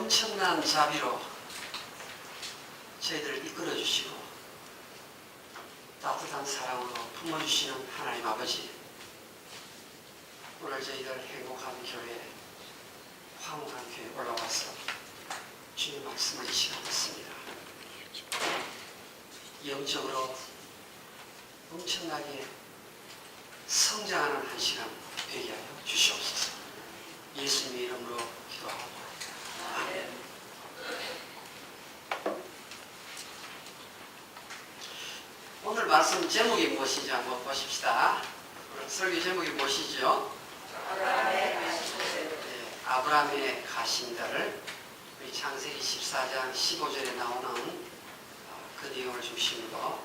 엄청난 자비로 저희들을 이끌어 주시고 따뜻한 사랑으로 품어주시는 하나님 아버지, 오늘 저희들 행복한 교회, 화목한 교회 올라와서 주님 말씀을 이 시간 듣습니다. 영적으로 엄청나게 성장하는 한 시간 되게 하여 주시옵소서. 예수님의 이름으로 기도하고 아멘. 오늘 말씀 제목이 무엇인지 한번 보십시다. 설교 제목이 무엇이죠? 아브라함의 가신들을 우리 창세기 14장 15절에 나오는 그 내용을 중심으로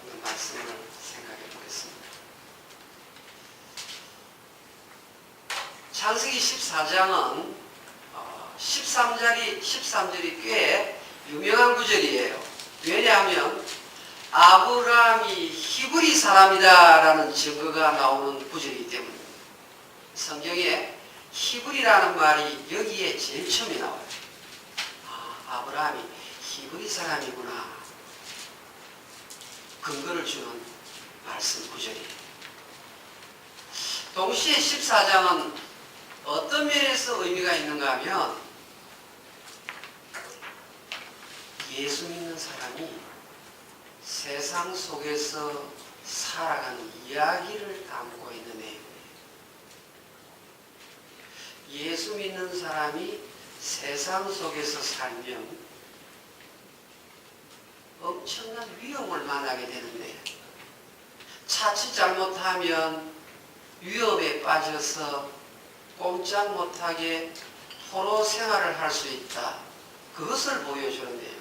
오늘 말씀을 생각해 보겠습니다. 창세기 14장은 13절이 꽤 유명한 구절이에요. 왜냐하면 아브라함이 히브리 사람이다 라는 증거가 나오는 구절이기 때문입니다. 성경에 히브리라는 말이 여기에 제일 처음에 나와요. 아브라함이 히브리 사람이구나. 근거를 주는 말씀 구절이에요. 동시에 14장은 어떤 면에서 의미가 있는가 하면 예수 믿는 사람이 세상 속에서 살아가는 이야기를 담고 있는 내용이에요. 예수 믿는 사람이 세상 속에서 살면 엄청난 위험을 만나게 되는데 자칫 잘못하면 위험에 빠져서 꼼짝 못하게 포로 생활을 할 수 있다. 그것을 보여주는데요.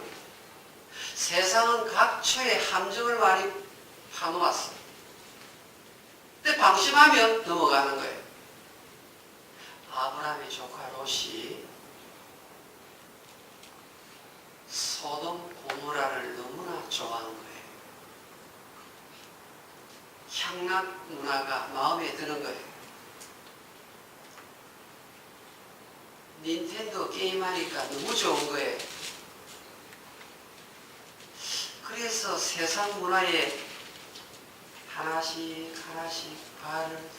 세상은 각처에 함정을 많이 파놓았어요. 근데 방심하면 넘어가는 거예요. 아브라함의 조카 롯이 소돔 고모라를 너무나 좋아하는 거예요. 향락 문화가 마음에 드는 거예요. 닌텐도 게임하니까 너무 좋은 거예요. 그래서 세상 문화에 하나씩 발을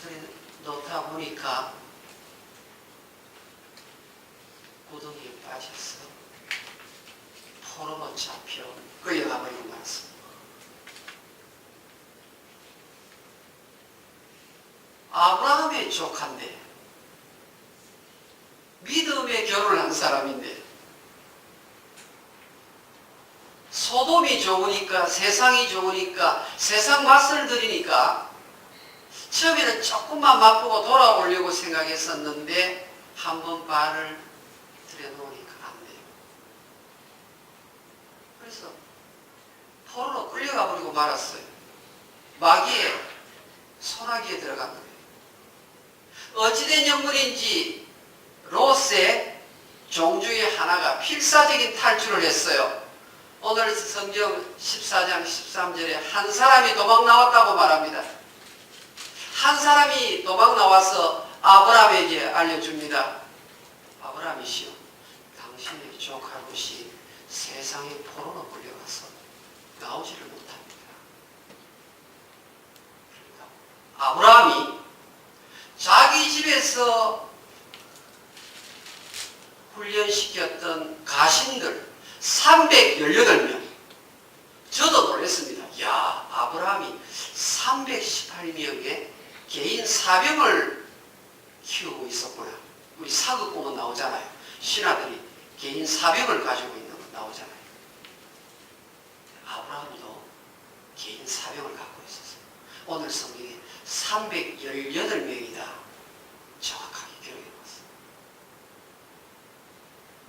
들여놓다 보니까 구덩이에 빠져서 포로로 잡혀 끌려가 버리고 말았습니다. 아브라함의 조카인데 믿음의 결혼을 한 사람인데 소돔이 좋으니까, 세상이 좋으니까, 세상 맛을 들이니까 처음에는 조금만 맛보고 돌아오려고 생각했었는데 한번 발을 들여놓으니까 안 돼요. 그래서 포로로 끌려가 버리고 말았어요. 마귀의 소나기에 들어간 거예요. 어찌된 영문인지 롯의 종 중에 하나가 필사적인 탈출을 했어요. 오늘 성경 14장 13절에 한 사람이 도망 나왔다고 말합니다. 한 사람이 도망 나와서 아브라함에게 알려줍니다. 아브라함이시여, 당신의 조카 롯이 세상의 포로로 끌려가서 나오지를 못합니다. 그러니까 아브라함이 자기 집에서 훈련시켰던 가신들 318명. 저도 놀랐습니다. 야, 아브라함이 318명의 개인 사병을 키우고 있었구나. 우리 사극 보면 나오잖아요. 신하들이 개인 사병을 가지고 있는 거 나오잖아요. 아브라함도 개인 사병을 갖고 있었어요. 오늘 성경에 318명이다. 정확하게 기록해 놨어요.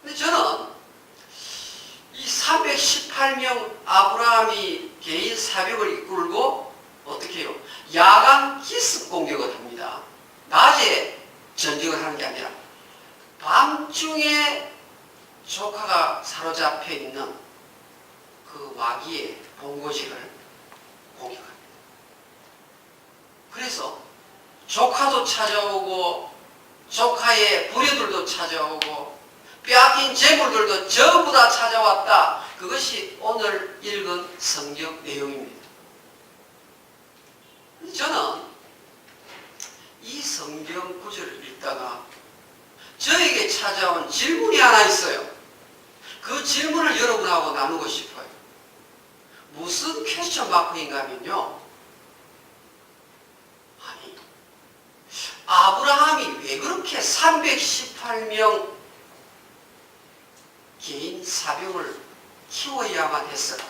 근데 저는 이 318명 아브라함이 개인 사병을 이끌고 어떻게 해요? 야간 기습 공격을 합니다. 낮에 전쟁을 하는 게 아니라 밤중에 조카가 사로잡혀 있는 그 마귀의 본고지를 공격합니다. 그래서 조카도 찾아오고 조카의 부녀들도 찾아오고 빼앗긴 재물들도 전부 다 찾아왔다. 그것이 오늘 읽은 성경 내용입니다. 저는 이 성경 구절을 읽다가 저에게 찾아온 질문이 하나 있어요. 그 질문을 여러분하고 나누고 싶어요. 무슨 퀘스천 마크인가 하면요. 아니, 아브라함이 왜 그렇게 318명 개인 사병을 키워야만 했을까?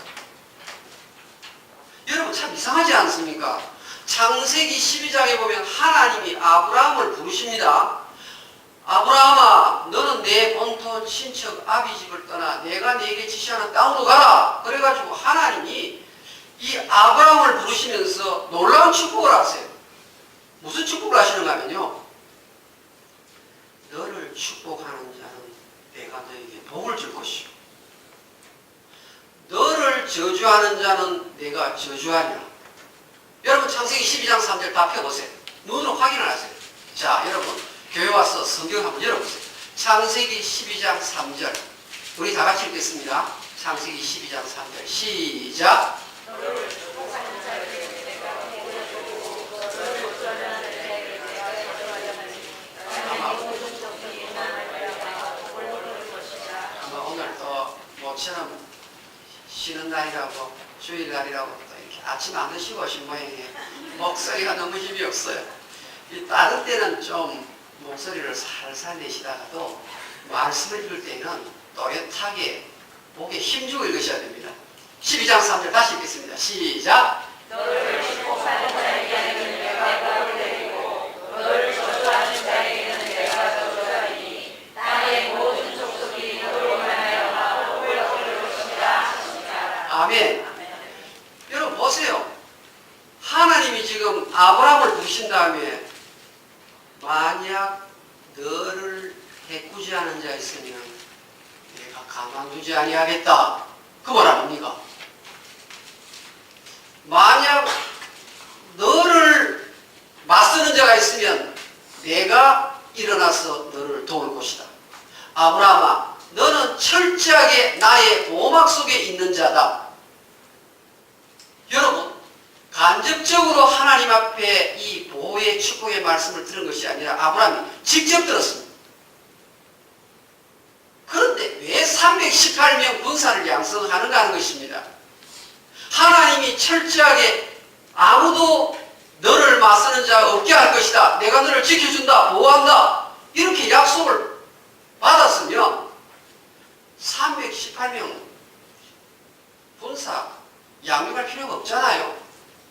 여러분 참 이상하지 않습니까? 창세기 12장에 보면 하나님이 아브라함을 부르십니다. 아브라함아, 너는 내 본토 친척 아비 집을 떠나 내가 네게 지시하는 땅으로 가라. 그래가지고 하나님이 이 아브라함을 부르시면서 놀라운 축복을 하세요. 무슨 축복을 하시는가 하면요. 너를 축복하는 자는 내가 너에게 복을 줄 것이요. 너를 저주하는 자는 내가 저주하리라. 여러분 창세기 12장 3절 다 펴보세요. 눈으로 확인을 하세요. 자, 여러분 교회 와서 성경 한번 열어보세요. 창세기 12장 3절 우리 다 같이 읽겠습니다. 창세기 12장 3절 시작. 아마 오늘 또 모처럼 쉬는 날이라고 주일날이라고 또 이렇게 아침 안 드시고 오신 모양이에요. 목소리가 너무 힘이 없어요. 다른 때는 좀 목소리를 살살 내시다가도 말씀을 읽을 때는 또렷하게 목에 힘주고 읽으셔야 됩니다. 12장 3절 다시 읽겠습니다. 시작. 너를 축복하는 자에게는 내가 복을 내리고 너를 저주하는 자에게는 내가 저주하리니 땅의 모든 족속이 너로 말하여 복을 얻을 것이라. 아멘. 여러분 보세요. 하나님이 지금 아브라함을 부르신 다음에 만약 너를 해꾸지하는 자 있으면 내가 가만두지 아니하겠다. 그 말 아닙니까? 만약 너를 맞서는 자가 있으면 내가 일어나서 너를 도울 것이다. 아브라함아, 너는 철저하게 나의 보호막 속에 있는 자다. 여러분, 간접적으로 하나님 앞에 이 보호의 축복의 말씀을 들은 것이 아니라 아브라함이 직접 들었습니다. 그런데 왜 318명 군사를 양성하는가 하는 것입니다. 하나님이 철저하게 아무도 너를 맞서는 자가 없게 할 것이다. 내가 너를 지켜준다. 보호한다. 이렇게 약속을 받았으면 318명 군사 양육할 필요가 없잖아요.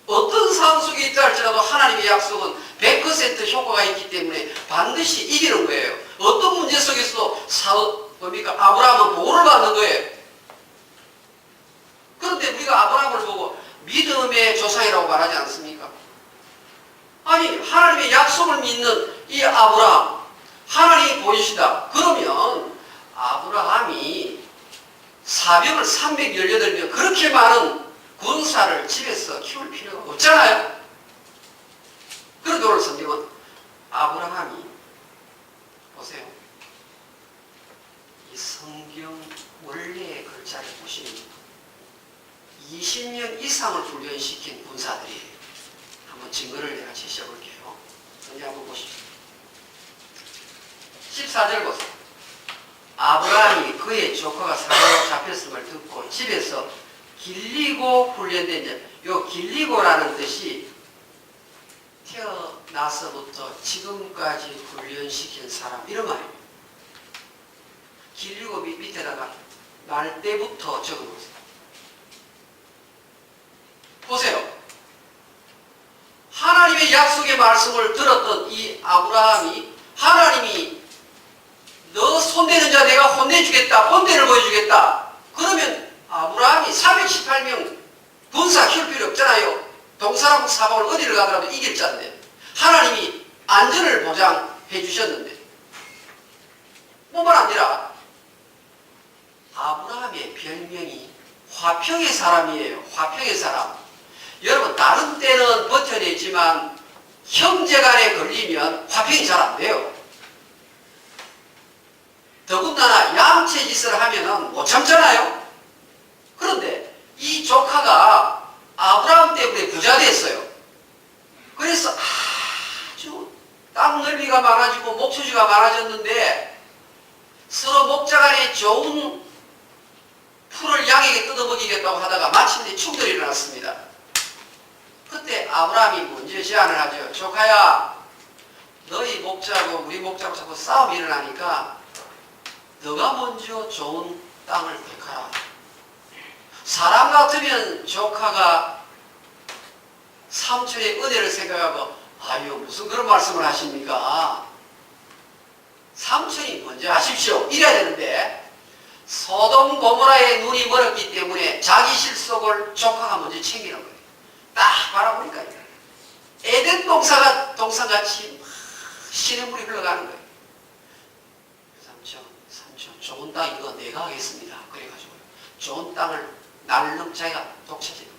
어떤 상황 속에 있다 할지라도 하나님의 약속은 100% 효과가 있기 때문에 반드시 이기는 거예요. 어떤 문제 속에서도 아브라함은 보호를 받는 거예요. 그런데 우리가 아브라함을 보고 믿음의 조상이라고 말하지 않습니까? 아니, 하나님의 약속을 믿는 이 아브라함, 하나님이 보이시다. 그러면 아브라함이 사병을 318명, 그렇게 많은 군사를 집에서 키울 필요가 없잖아요. 그런데 오늘 성경은 아브라함이, 보세요. 이 성경 원래의 글자를 보시면 20년 이상을 훈련시킨 군사들이에요. 한번 증거를 내가 제시해 볼게요. 성경 한번 보십시오. 14절 보세요. 아브라함이 그의 조카가 사로잡 잡혔음을 듣고 집에서 길리고 훈련된 자. 요 길리고라는 뜻이 태어나서부터 지금까지 훈련시킨 사람, 이런 말입니다. 길리고 밑에다가 날 때부터 적어놓으세요. 보세요. 하나님의 약속의 말씀을 들었던 이 아브라함이, 하나님이 너 손대는 자 내가 혼내주겠다, 혼대를 보여주겠다. 그러면 아브라함이 418명 군사 키울 필요 없잖아요. 동사람 사방을 어디를 가더라도 이길 자인데 하나님이 안전을 보장해 주셨는데 뿐만 아니라 아브라함의 별명이 화평의 사람이에요. 화평의 사람. 여러분 다른 때는 버텨내지만 형제간에 걸리면 화평이 잘 안 돼요. 더군다나 양체짓을 하면은 못 참잖아요. 그런데 이 조카가 아브라함 때문에 부자 됐어요. 그래서 아주 땅 넓이가 많아지고 목초지가 많아졌는데 서로 목자간에 좋은 풀을 양에게 뜯어먹이겠다고 하다가 마침내 충돌이 일어났습니다. 그때 아브라함이 먼저 제안을 하죠. 조카야, 너희 목자하고 우리 목자하고 자꾸 싸움이 일어나니까 너가 먼저 좋은 땅을 택하라. 사람 같으면 조카가 삼촌의 은혜를 생각하고 아유 무슨 그런 말씀을 하십니까? 삼촌이 먼저 하십시오. 이래야 되는데 소돔 고모라의 눈이 멀었기 때문에 자기 실속을 조카가 먼저 챙기는 거예요. 딱 바라보니까 에덴 동산같이 시냇물이 흘러가는 거예요. 삼촌 좋은 땅 이거 내가 하겠습니다. 그래가지고 좋은 땅을 날름 자기가 독차지는 거예요.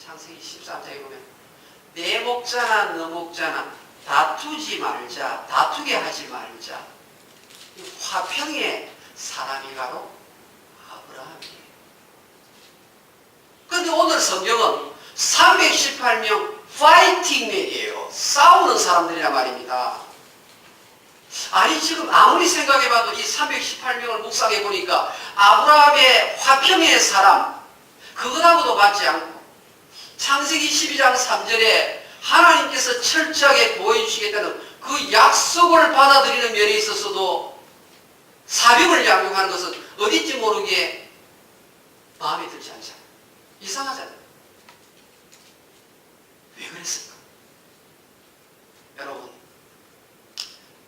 창세기 13장에 보면 내 목자나 너 목자나 다투지 말자, 다투게 하지 말자. 화평의 사람이 바로 아브라함이에요. 그런데 오늘 성경은 318명 파이팅맨이에요. 싸우는 사람들이란 말입니다. 아니 지금 아무리 생각해봐도 이 318명을 묵상해보니까 아브라함의 화평의 사람 그것하고도 맞지 않고 창세기 12장 3절에 하나님께서 철저하게 보여주시겠다는 그 약속을 받아들이는 면에 있어서도 사병을 양육하는 것은 어딘지 모르게 마음에 들지 않잖아요. 이상하잖아요. 왜 그랬을까? 여러분,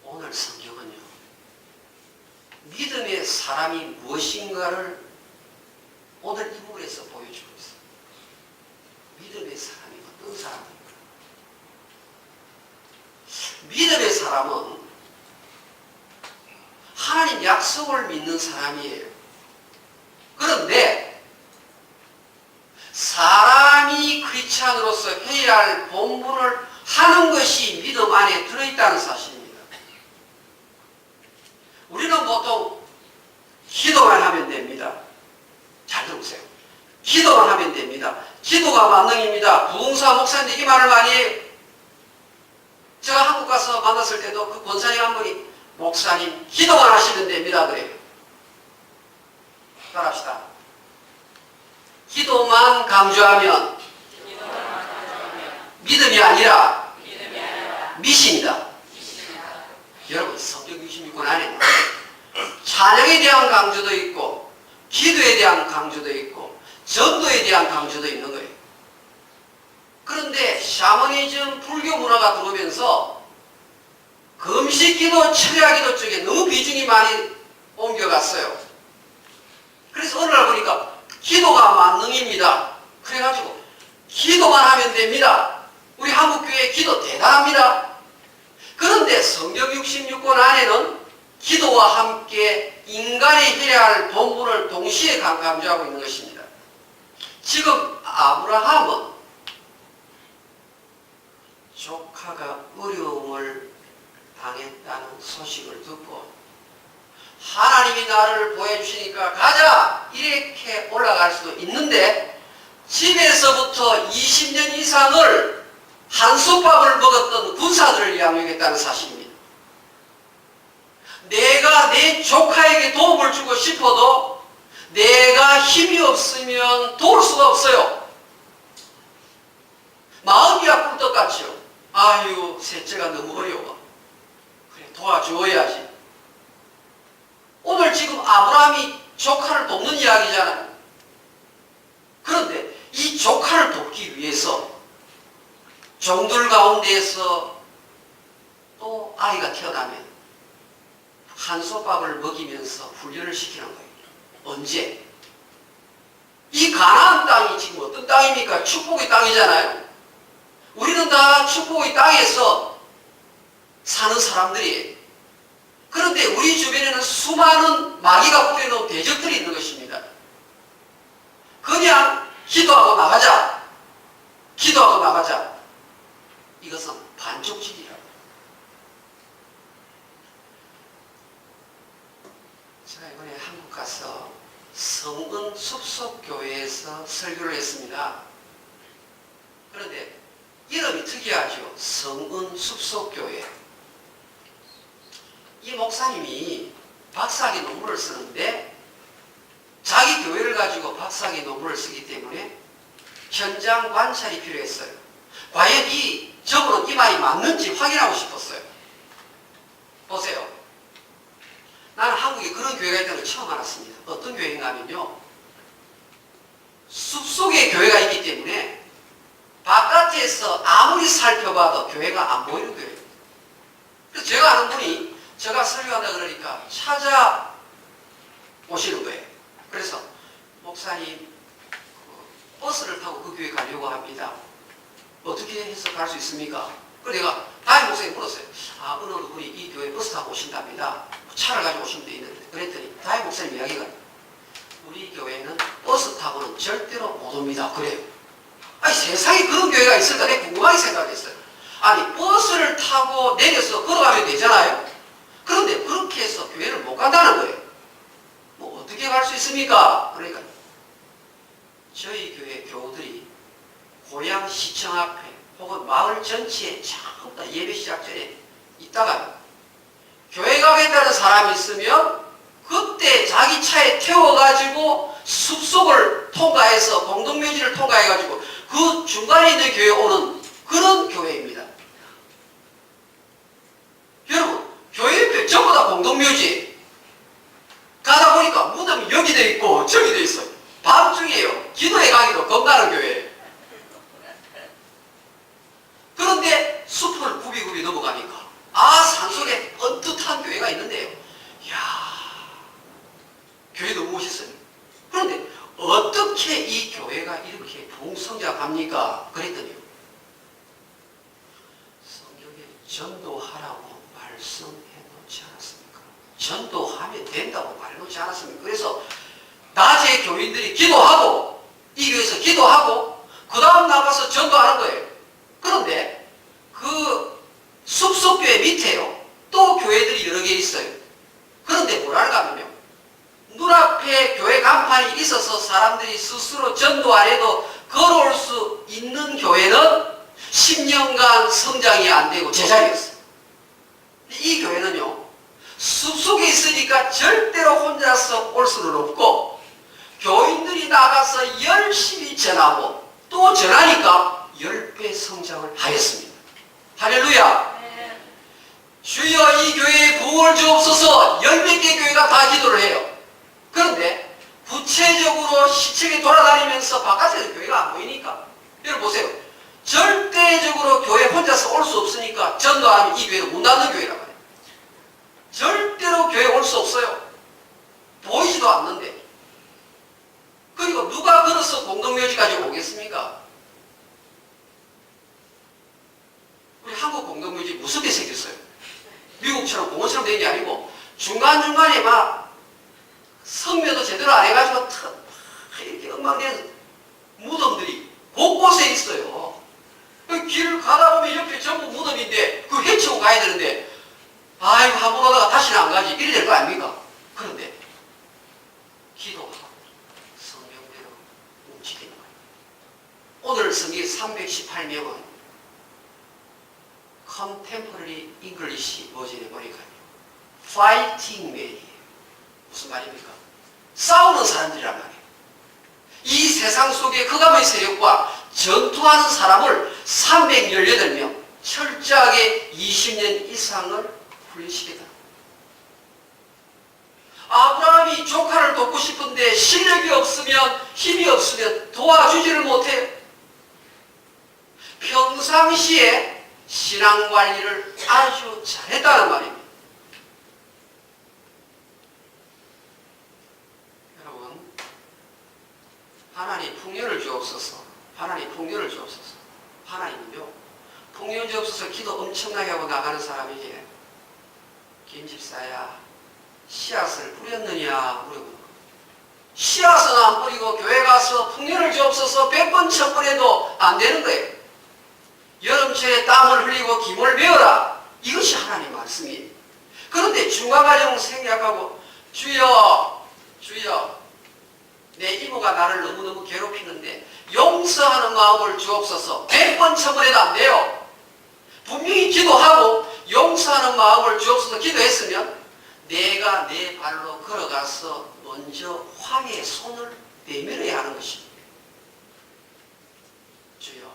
오늘 성경은요, 믿음의 사람이 무엇인가를 오늘 이 부분에서 보여주고 있어요. 믿음의 사람이 어떤 사람입니까? 믿음의 사람은 하나님 약속을 믿는 사람이에요. 그런데 사람이 크리스찬으로서 해야 할 본분을 하는 것이 믿음 안에 들어있다는 사실입니다. 우리는 보통 기도만 하면 됩니다. 잘 들으세요. 기도만 하면 됩니다. 기도가 만능입니다. 부흥사 목사님들 이 말을 많이 해요. 제가 한국 가서 만났을 때도 그 권사님 한 분이 목사님 기도만 하시면 됩니다 그래요. 따라합시다. 기도만 강조하면 믿음이 아니라 미신이다. 여러분 성경 66권 안에는 찬양에 대한 강조도 있고 기도에 대한 강조도 있고 전도에 대한 강조도 있는 거예요. 그런데 샤머니즘 불교 문화가 들어오면서 금식기도 철야기도 쪽에 너무 비중이 많이 옮겨갔어요. 그래서 어느 날 보니까 기도가 만능입니다. 그래가지고 기도만 하면 됩니다. 우리 한국교회 기도 대단합니다. 그런데 성경 66권 안에는 기도와 함께 인간이 해야 할 본분을 동시에 강조하고 있는 것입니다. 지금 아브라함은 조카가 어려움을 당했다는 소식을 듣고 하나님이 나를 보여주시니까 가자 이렇게 올라갈 수도 있는데 집에서부터 20년 이상을 한솥밥을 먹었던 군사들을 양육했다는 사실입니다. 내가 내 조카에게 도움을 주고 싶어도 내가 힘이 없으면 도울 수가 없어요. 마음이 아플 것 같죠. 아유 셋째가 너무 어려워. 그래 도와줘야지. 오늘 지금 아브라함이 조카를 돕는 이야기잖아요. 그런데 이 조카를 돕기 위해서 종들 가운데에서 또 아이가 태어나면 한솥밥을 먹이면서 훈련을 시키는 거예요. 언제? 이 가나안 땅이 지금 어떤 땅입니까? 축복의 땅이잖아요. 우리는 다 축복의 땅에서 사는 사람들이에요. 그런데 우리 주변에는 수많은 마귀가 뿌려놓은 대적들이 있는 것입니다. 그냥 기도하고 나가자. 기도하고 나가자. 이것은 반쪽짓이라고. 설교를 했습니다. 그런데 이름이 특이하죠. 성은 숲속교회. 이 목사님이 박사학위 논문을 쓰는데 자기 교회를 가지고 박사학위 논문을 쓰기 때문에 현장 관찰이 필요했어요. 과연 이 저분은 이 말이 맞는지 확인하고 싶었어요. 보세요. 나는 한국에 그런 교회가 있다는 걸 처음 알았습니다. 어떤 교회인가 하면요, 숲속에 교회가 있기 때문에 바깥에서 아무리 살펴봐도 교회가 안 보이는 교회예요. 그래서 제가 아는 분이 제가 설교한다 그러니까 찾아오시는 거예요. 그래서 목사님 버스를 타고 그 교회 가려고 합니다. 어떻게 해서 갈 수 있습니까? 그래서 내가 다른 목사님 물었어요. 어느 분이 이 교회 버스 타고 오신답니다. 차를 가지고 오시면 되는데. 그랬더니 다른 목사님 이야기가 우리 교회는 버스 타고는 절대로 못 옵니다. 그래요. 아니 세상에 그런 교회가 있을까? 내가 궁금하게 생각했어요. 아니 버스를 타고 내려서 걸어가면 되잖아요. 그런데 그렇게 해서 교회를 못 간다는 거예요. 뭐 어떻게 갈 수 있습니까? 그러니까 저희 교회 교우들이 고향시청 앞에 혹은 마을 전체에 전부 다 예배 시작 전에 있다가 교회 가겠다는 사람이 있으면 그때 자기 차에 태워가지고 숲속을 통과해서 공동묘지를 통과해가지고 그 중간에 있는 교회에 오는 그런 교회입니다. 여러분 교회 옆에 전부 다 공동묘지 가다 보니까 무덤이 여기 돼 있고 저기 돼 있어요. 밤중에요. 기도해 가기도 겁나는 교회예요. 그런데 숲을 굽이굽이 넘어가니까 산속에 언뜻한 교회가 있는데요. 이야, 교회 너무 멋있어요. 그런데 어떻게 이 교회가 이렇게 부흥성장합니까? 그랬더니요, 성경에 전도하라고 말씀해 놓지 않았습니까? 전도하면 된다고 말해놓지 않았습니까? 그래서 낮에 교인들이 기도하고 이 교회에서 기도하고 그 다음 나가서 전도하는 거예요. 그런데 그 숲속교회 밑에요 또 교회들이 여러 개 있어요. 그런데 뭐랄까 하면요, 눈앞에 교회 간판이 있어서 사람들이 스스로 전도 안 해도 걸어올 수 있는 교회는 10년간 성장이 안 되고 제자리였어요. 이 교회는요, 숲속에 있으니까 절대로 혼자서 올 수는 없고 교인들이 나가서 열심히 전하고 또 전하니까 10배 성장을 하였습니다. 할렐루야. 네. 주여 이 교회에 부흥을 주옵소서. 10몇 개 교회가 다 기도를 해요. 그런데 구체적으로 시청에 돌아다니면서 바깥에서 교회가 안 보이니까 여러분 보세요. 절대적으로 교회 혼자서 올 수 없으니까 전도하면 이 교회는 문 닫는 교회란 말이에요. 절대로 교회 올 수 없어요. 보이지도 않는데. 그리고 누가 걸어서 공동묘지까지 오겠습니까? 우리 한국 공동묘지 무섭게 생겼어요. 미국처럼 공원처럼 된 게 아니고 중간중간에 막 성묘도 제대로 안 해가지고 이렇게 엉망된 무덤들이 곳곳에 있어요. 길을 가다 보면 옆에 전부 무덤인데 그걸 헤치고 가야 되는데 아이고 한번 오다가 다시는 안 가지 이래 될 거 아닙니까? 그런데 기도하고 성경대로 움직이는 거예요. 오늘 성경 318명은 Contemporary English 버전에 보니까요, Fighting Men이에요. 무슨 말입니까? 싸우는 사람들이란 말이에요. 이 세상 속에 흑암의 세력과 전투하는 사람을 318명 철저하게 20년 이상을 훈련시키다. 아브라함이 조카를 돕고 싶은데 실력이 없으면 힘이 없으면 도와주지를 못해요. 평상시에 신앙관리를 아주 잘했다는 말입니다. 여러분, 하나님 풍요를 주옵소서. 하나님 풍요를 주옵소서. 하나님은요, 풍요 주옵소서 기도 엄청나게 하고 나가는 사람에게 김집사야 씨앗을 뿌렸느냐 물어보는 거예요. 씨앗은 안 뿌리고 교회 가서 풍요를 주옵소서 100번 1000번 해도 안 되는 거예요. 여름철에 땀을 흘리고 김을 베어라. 이것이 하나님 말씀이에요. 그런데 중간과정 생략하고 주여 주여 내 이모가 나를 너무너무 괴롭히는데 용서하는 마음을 주옵소서. 100번 천번해도 안 돼요. 분명히 기도하고 용서하는 마음을 주옵소서 기도했으면 내가 내 발로 걸어가서 먼저 화해의 손을 내밀어야 하는 것입니다. 주여,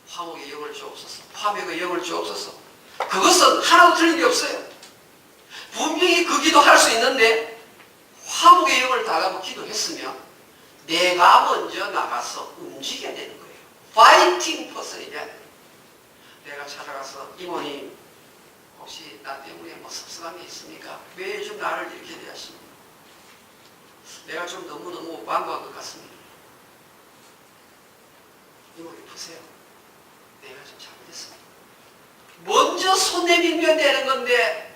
화목의 영을 주옵소서. 화목의 영을 주옵소서. 그것은 하나도 틀린 게 없어요. 분명히 그 기도할 수 있는데 화목의 영을 달라고 기도했으면 내가 먼저 나가서 움직여야 되는 거예요. 파이팅 퍼슨이 돼야 돼요. 내가 찾아가서 이모님 혹시 나 때문에 뭐 섭섭한 게 있습니까? 왜 요즘 나를 이렇게 대하십니까? 내가 좀 너무너무 완고한 것 같습니다. 이모님 보세요. 내가 좀 잘못했습니다. 먼저 손 내밀면 되는 건데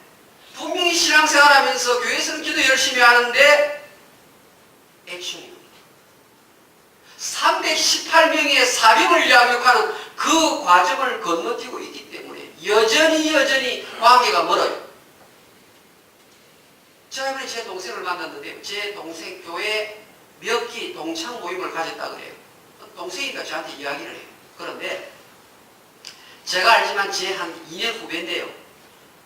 분명히 신앙생활하면서 교회에서는 기도 열심히 하는데 액션입니다. 318명의 사병을 양육하는 그 과정을 건너뛰고 있기 때문에 여전히 관계가 멀어요. 제가 이번에 제 동생을 만났는데 제 동생 교회 몇 기 동창 모임을 가졌다 그래요. 동생이니까 저한테 이야기를 해요. 그런데 제가 알지만 제 한 2년 후배인데요.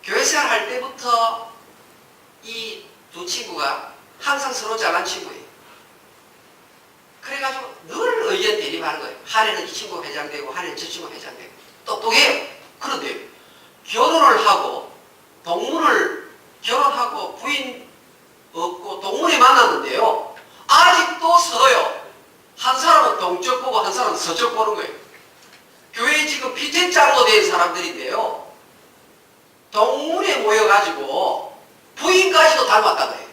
교회생활 할 때부터 이 두 친구가 항상 서로 잘난 친구예요. 그래가지고 늘 의견 대립하는 거예요. 한 해는 이 친구 회장되고 한 해는 저 친구 회장되고 똑똑해요. 그런데 결혼을 하고 결혼하고 부인 없고 동문에 만났는데요. 아직도 서로요. 한 사람은 동쪽 보고 한 사람은 서쪽 보는 거예요. 교회에 지금 피택장로 된 사람들인데요. 동문에 모여가지고 부인까지도 닮았다고 해요.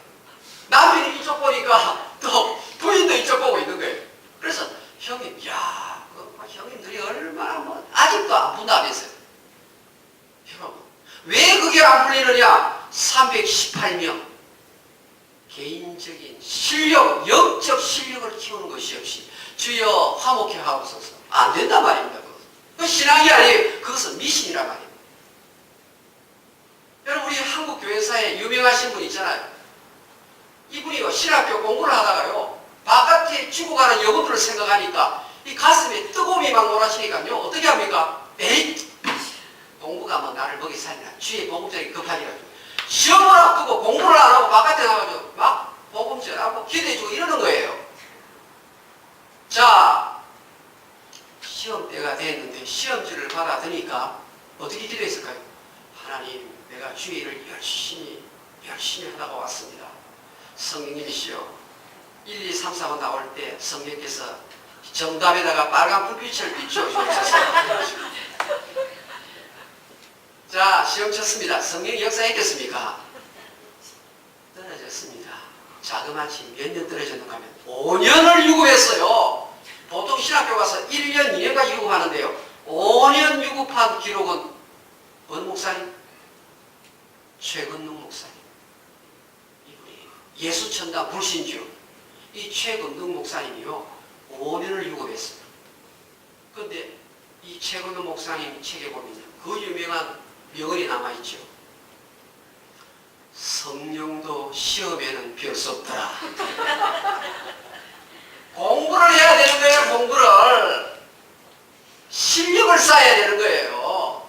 남편이 이쪽 보니까 또 부인도 이쪽 보고 있는 거예요. 그래서 형님, 형님들이 얼마나 아직도 안 푼다면서요. 여러분, 왜 그게 안 풀리느냐? 318명 개인적인 실력, 영적 실력을 키우는 것이 없이 주여 화목해 하옵소서. 안 된단 말입니다. 그 신앙이 아니에요. 그것은 미신이란 말이에요. 여러분, 우리 한국 교회사에 유명하신 분 있잖아요. 이분이요, 신학교 공부를 하다가요, 바깥에 죽어가는 영혼들을 생각하니까 이 가슴에 뜨거움이 막 몰아치니까요, 어떻게 합니까? 에이, 공부가 뭐 나를 먹이 살리나. 주의 복음전이 급하니까요. 시험을 앞두고 공부를 안 하고 바깥에 나가서 막 복음 전하고 기도해주고 이러는 거예요. 자, 시험 때가 됐는데 시험지를 받아드니까 어떻게 기도했을까요? 하나님, 내가 주의 일을 열심히 하다가 왔습니다. 성령님이시여, 1, 2, 3, 4번 나올 때 성령께서 정답에다가 빨간 불빛을 비추어 주옵소서. 자, 시험 쳤습니다. 성령이 역사했겠습니까? 떨어졌습니다. 자그마치 몇 년 떨어졌는가 하면 5년을 유급했어요. 보통 신학교 가서 1년, 2년까지 유급하는데요. 5년 유급한 기록은 어느 목사님? 최근능 목사님. 이분이 예수천당 불신주. 이 최근능 목사님이요, 5년을 유급했어요. 그런데 이 최근능 목사님 책에 보면 그 유명한 명언이 남아있죠. 성령도 시험에는 별 수 없더라. 공부를 해야 되는 거예요. 공부를. 실력을 쌓아야 되는 거예요.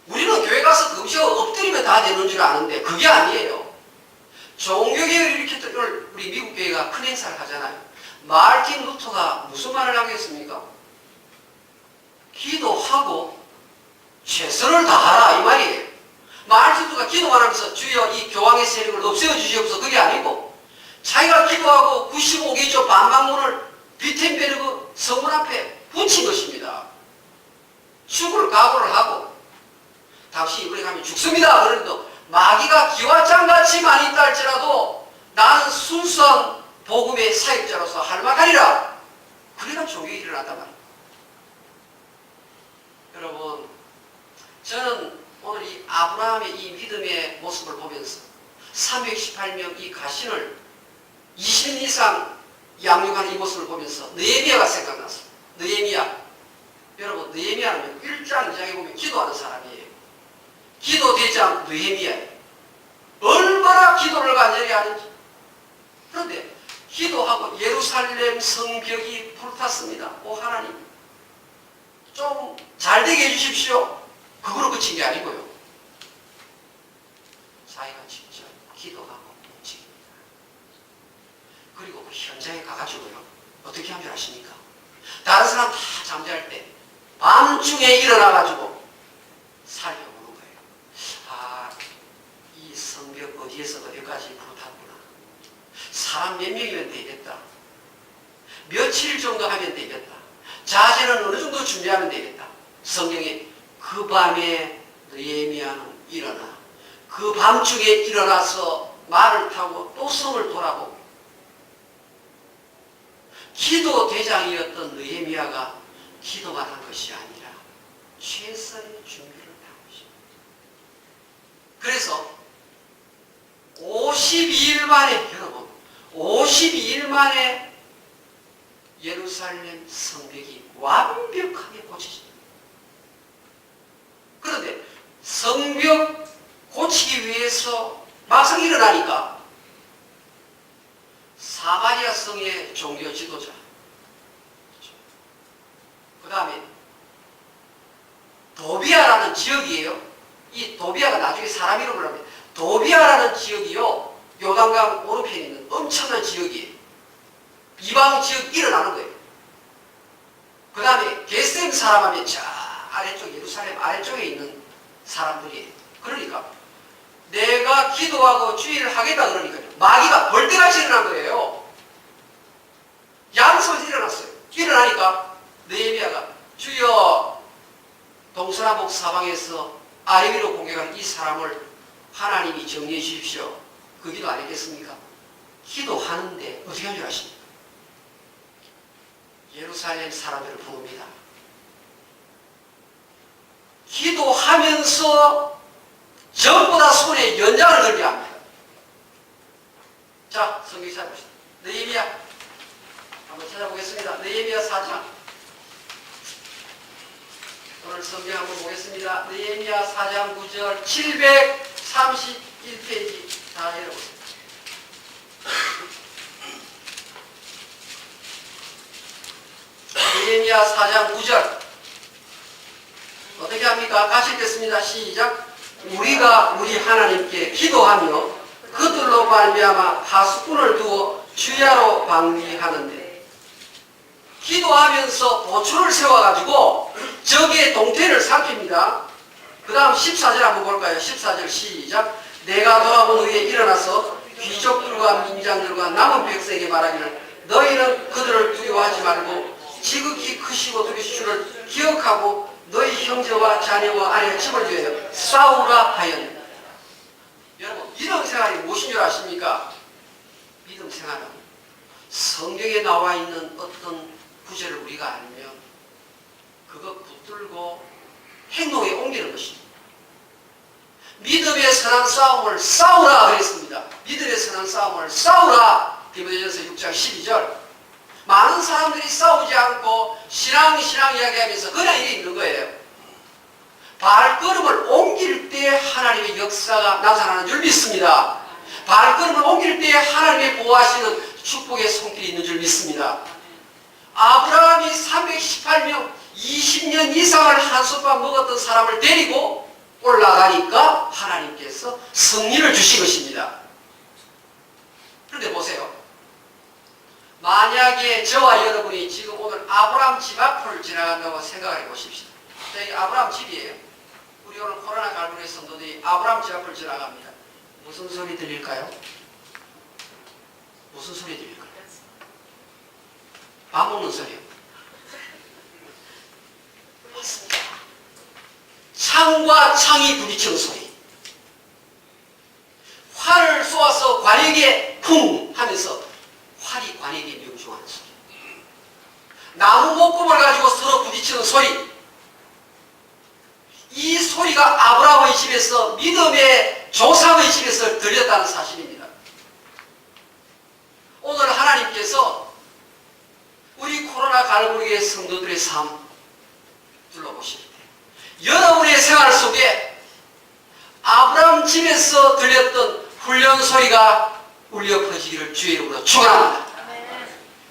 우리는 교회 가서 금시가 엎드리면 다 되는 줄 아는데 그게 아니에요. 종교개혁을 일으켰던 우리 미국 교회가 큰 행사를 하잖아요. 마르틴 루터가 무슨 말을 하겠습니까? 기도하고 최선을 다하라 이 말이에요. 마르틴 루터가 기도만 하면서 주여 이 교황의 세력을 없애어 주시옵소서 그게 아니고 자기가 기도하고 95개조 반박문을 비텐베르그 성문 앞에 붙인 것입니다. 죽을 각오를 하고 당신이 이번에 가면 죽습니다. 그런데도 마귀가 기와장같이 많이 있다 할지라도 나는 순수한 복음의 사역자로서 할만하리라. 그래가 종교가 일어났단 말이에요. 여러분, 저는 오늘 이 아브라함의 이 믿음의 모습을 보면서 318명 이 가신을 20년 이상 양육하는 이 모습을 보면서 느헤미야가 생각났어요. 느헤미야. 여러분, 느헤미야는 1장 2장에 보면 기도하는 사람이에요. 기도대장 느헤미야예요. 얼마나 기도를 간절히 하는지. 그런데 기도하고 예루살렘 성벽이 불탔습니다. 오 하나님, 좀 잘되게 해주십시오. 그거로 그친 게 아니고요. 자기가 직접 기도하고 움직입니다. 그리고 그 현장에 가가지고요, 어떻게 한 줄 아십니까? 다른 사람 다 잠잘 때 밤중에 일어나가지고 살펴보는 거예요. 아, 이 성벽 어디에서 어디까지 불탔구나. 사람 몇 명이면 되겠다. 며칠 정도 하면 되겠다. 자재는 어느 정도 준비하면 되겠다. 성경에 그 밤에 느헤미야는 일어나 그 밤중에 일어나서 말을 타고 또 성을 돌아보고, 기도 대장이었던 느헤미야가 기도만 한 것이 아니라 최선의 준비를 한 것입니다. 그래서 52일 만에, 여러분, 52일 만에 예루살렘 성벽이 완벽하게 고쳐집니다. 그런데 성벽 고치기 위해서 막상 일어나니까 사마리아 성의 종교 지도자, 그 다음에 도비아라는 지역이에요. 이 도비아가 나중에 사람 이름을 합니다. 도비아라는 지역이요, 요단강 오른편에 있는 엄청난 지역이에요. 이방 지역 일어나는 거예요. 그 다음에 게셈 사람 하면 저 아래쪽, 예루살렘 아래쪽에 있는 사람들이에요. 그러니까 내가 기도하고 주의를 하겠다 그러니까요, 마귀가 벌떼같이 일어난 거예요. 양손에서 일어났어요. 일어나니까 느헤미야가 주여, 동서남북 사방에서 아래 위로 공격하는 이 사람을 하나님이 정리해 주십시오. 그 기도 아니겠습니까? 기도하는데 어떻게 한 줄 아십니까? 예루살렘 사람들을 부릅니다. 기도하면서 전부 다 손에 연장을 들게 합니다. 자, 성경 찾아보시다. 느헤미야 한번 찾아보겠습니다. 느헤미야 4장. 오늘 성경 한번 보겠습니다. 느헤미야 4장 9절 731페이지 다 열어보세요. 느헤미야 4장 9절 어떻게 합니까? 같이 읽겠습니다. 시작. 우리가 우리 하나님께 기도하며 그들로 말미암아 파수꾼을 두어 주야로 방미하는데, 기도하면서 보초를 세워가지고 적의 동태를 살핍니다. 그 다음 14절 한번 볼까요? 14절 시작. 내가 돌아본 후에 일어나서 귀족들과 민장들과 남은 백성에게 말하기를, 너희는 그들을 두려워하지 말고 지극히 크시고 두려우신 주를 기억하고 너희 형제와 자녀와 아내와 집을 위하여 싸우라 하였느니라. 여러분, 믿음 생활이 무엇인 줄 아십니까? 믿음 생활은 성경에 나와 있는 어떤 구절을 우리가 알면 그거 붙들고 행동에 옮기는 것입니다. 믿음의 선한 싸움을 싸우라 그랬습니다. 믿음의 선한 싸움을 싸우라. 디모데전서 6장 12절. 많은 사람들이 싸우지 않고 신앙 이야기하면서 그냥 이래 있는 거예요. 발걸음을 옮길 때 하나님의 역사가 나타나는 줄 믿습니다. 발걸음을 옮길 때 하나님의 보호하시는 축복의 손길이 있는 줄 믿습니다. 아브라함이 318명 20년 이상을 한솥밥 먹었던 사람을 데리고 올라가니까 하나님께서 승리를 주신 것입니다. 그런데 보세요. 만약에 저와 여러분이 지금 오늘 아브라함 집 앞을 지나간다고 생각을 해보십시오. 여기 아브라함 집이에요. 우리 오늘 코로나 갈무리 성도들이 아브라함 집 앞을 지나갑니다. 무슨 소리 들릴까요? 무슨 소리 들릴까요? 밥 먹는 소리요. 맞습니다. 창과 창이 부딪히는 소리. 활을 쏘아서 관역에 쿵 하면서 활이 관역에 명중하는 소리. 나무 목금을 가지고 서로 부딪히는 소리. 이 소리가 아브라함의 집에서, 믿음의 조상의 집에서 들렸다는 사실입니다. 오늘 하나님께서 우리 코로나 갈무리의 성도들의 삶 둘러보실 때 여러분의 생활 속에 아브라함 집에서 들렸던 훈련 소리가 울려 퍼지기를 주의 이름으로 축원합니다.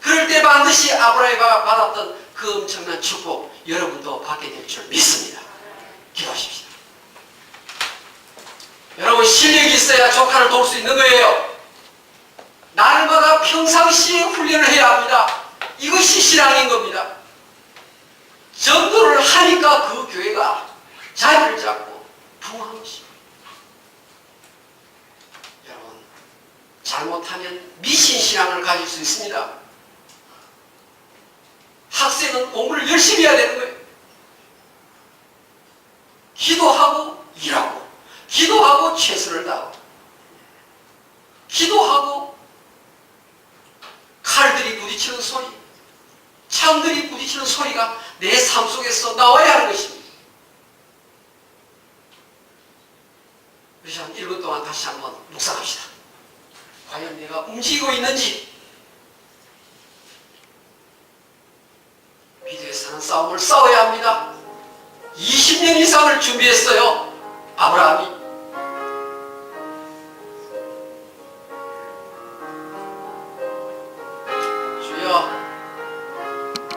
그럴 때 반드시 아브라함이 받았던 그 엄청난 축복 여러분도 받게 될 줄 믿습니다. 기도하십시다. 여러분, 실력이 있어야 조카를 도울 수 있는 거예요. 날마다 평상시에 훈련을 해야 합니다. 이것이 신앙인 겁니다. 전도를 하니까 그 교회가 자리를 잡고 부흥한 것입니다. 여러분, 잘못하면 미신신앙을 가질 수 있습니다. 학생은 공부를 열심히 해야 되는 거예요. 기도하고 일하고, 기도하고 최선을 다하고, 기도하고 칼들이 부딪히는 소리, 창들이 부딪히는 소리가 내 삶 속에서 나와야 하는 것입니다. 그래서 한 1분 동안 다시 한번 묵상합시다. 과연 내가 움직이고 있는지. 믿음의 사는 싸움을 싸워야 합니다. 20년 이상을 준비했어요. 아브라함이